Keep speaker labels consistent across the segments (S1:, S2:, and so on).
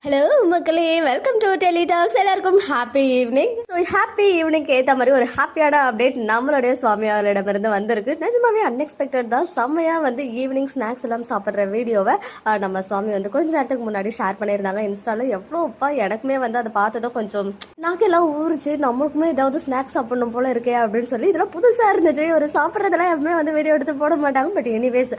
S1: Hello மக்களே, welcome to tele tax. எல்லாருக்கும் happy evening. So happy ஈவினிங்க்கு ஏற்ற மாதிரி ஒரு ஹாப்பியான அப்டேட் நம்மளுடைய சுவாமி அவர்களிடமிருந்து வந்திருக்கு. நிஜமாவே அன்எக்ஸ்பெக்டட் தான். செம்மையாக வந்து ஈவினிங் ஸ்நாக்ஸ் எல்லாம் சாப்பிட்ற வீடியோவை நம்ம சுவாமி வந்து கொஞ்ச நேரத்துக்கு முன்னாடி ஷேர் பண்ணியிருந்தாங்க இன்ஸ்டாவில். எவ்வளோப்பா எனக்குமே வந்து அதை பார்த்ததும் கொஞ்சம் நாக்கெல்லாம் ஊறிச்சு. நம்மளுக்குமே ஏதாவது ஸ்நாக்ஸ் சாப்பிடணும் போல இருக்கே அப்படின்னு சொல்லி இதெல்லாம் புதுசாக இருந்துச்சு. ஒரு சாப்பிட்றதெல்லாம் எப்பவுமே வந்து வீடியோ எடுத்து போட மாட்டாங்க. பட் எனிவேஸ்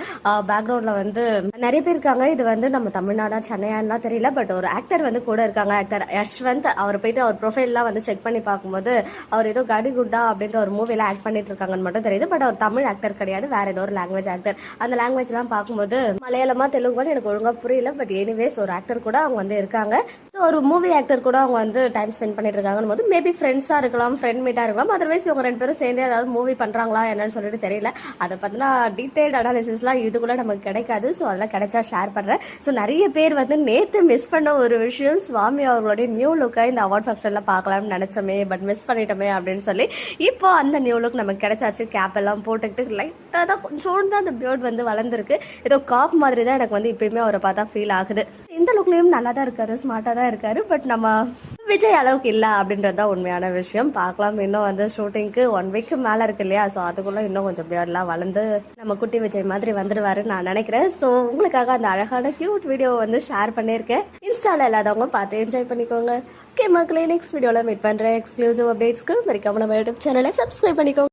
S1: பேக்ரவுண்டில் வந்து நிறைய பேர் இருக்காங்க. இது வந்து நம்ம தமிழ்நாடா சென்னையான்லாம் தெரியல. பட் ஒரு ஆக்டர் வந்து கூட இருக்காங்க. ஆக்டர் யஷ்வந்த். அவர் போயிட்டு அவர் ப்ரொஃபைல்லாம் வந்து செக் பண்ணி பார்க்கும்போது அவர் ஏதோ கடி குட்டா அப்படின்ற ஒரு மூவில ஆக்ட் பண்ணிட்டு இருக்காங்கன்னு மட்டும் தெரியுது. பட் அவர் தமிழ் ஆக்டர் கிடையாது, வேற ஏதோ ஒரு லாங்குவேஜ் ஆக்டர். அந்த லாங்குவேஜ் எல்லாம் பார்க்கும்போது மலையாளமா தெலுங்குன்னு எனக்கு ஒழுங்கா புரியல. பட் எனிவேஸ் ஒரு ஆக்டர் கூட அவங்க வந்து இருக்காங்க. ஸோ ஒரு மூவி ஆக்டர் கூட அவங்க வந்து டைம் ஸ்பெண்ட் பண்ணிட்டு இருக்காங்கன்னு போது மேபி ஃப்ரெண்ட்ஸா இருக்கலாம், ஃப்ரெண்ட் மீட்டா இருக்கலாம். அதர்வைஸ் இவங்க ரெண்டு பேரும் சேர்ந்து ஏதாவது மூவி பண்றாங்களா என்னன்னு சொல்லிட்டு தெரியல. அதை பத்தினா டீடைல்டு அனாலிசிஸ்லாம் இதுக்குள்ள நமக்கு கிடைக்காது. ஸோ அதெல்லாம் கிடைச்சா ஷேர் பண்றேன். ஸோ நிறைய பேர் வந்து நேத்து மிஸ் பண்ண ஒரு விஷயம், சுவாமி அவர்களுடைய நியூ லுக்கை இந்த அவார்ட் ஃபங்க்ஷன்ல பார்க்கலாம்னு நினைச்சோமே, பட் மிஸ் பண்ணிட்டோமே அப்படின்னு சொல்லி இப்போ அந்த நியூ லுக் நமக்கு கிடைச்சாச்சு. கேப் எல்லாம் போட்டுக்கிட்டு லைட்டாக தான் கொஞ்சோண்டு தான் அந்த பியர்ட் வந்து வளர்ந்துருக்கு. ஏதோ காப் மாதிரி தான் எனக்கு வந்து இப்பயுமே அவரை பார்த்தா ஃபீல் ஆகுது. இந்த லுக்லயும் நல்லா தான் இருக்காரு, ஸ்மார்ட்டா தான் இருக்காரு. பட் நம்ம விஜய் அளவுக்கு இல்லை அப்படின்றது தான் உண்மையான விஷயம். பார்க்கலாம். இன்னும் வந்து ஷூட்டிங்க்கு 1 வீக் மேலே இருக்கு இல்லையா? ஸோ அதுக்குள்ள இன்னும் கொஞ்சம் பியர்ட்லாம் வளர்ந்து நம்ம குட்டி விஜய் மாதிரி வந்துடுவாருன்னு நான் நினைக்கிறேன். ஸோ உங்களுக்காக அந்த அழகான கியூட் வீடியோவை வந்து ஷேர் பண்ணியிருக்கேன். இன்ஸ்டாவில் இல்லாதவங்க பார்த்து என்ஜாய் பண்ணிக்கோங்க. ஓகே மக்களே, நெக்ஸ்ட் வீடியோவில் மீட் பண்ணுறேன். எக்ஸ்க்ளூசிவ் அப்டேட்ஸ்க்கு மறக்காம நம்ம யூடியூப் சேனலை சப்ஸ்கிரைப் பண்ணிக்கோங்க.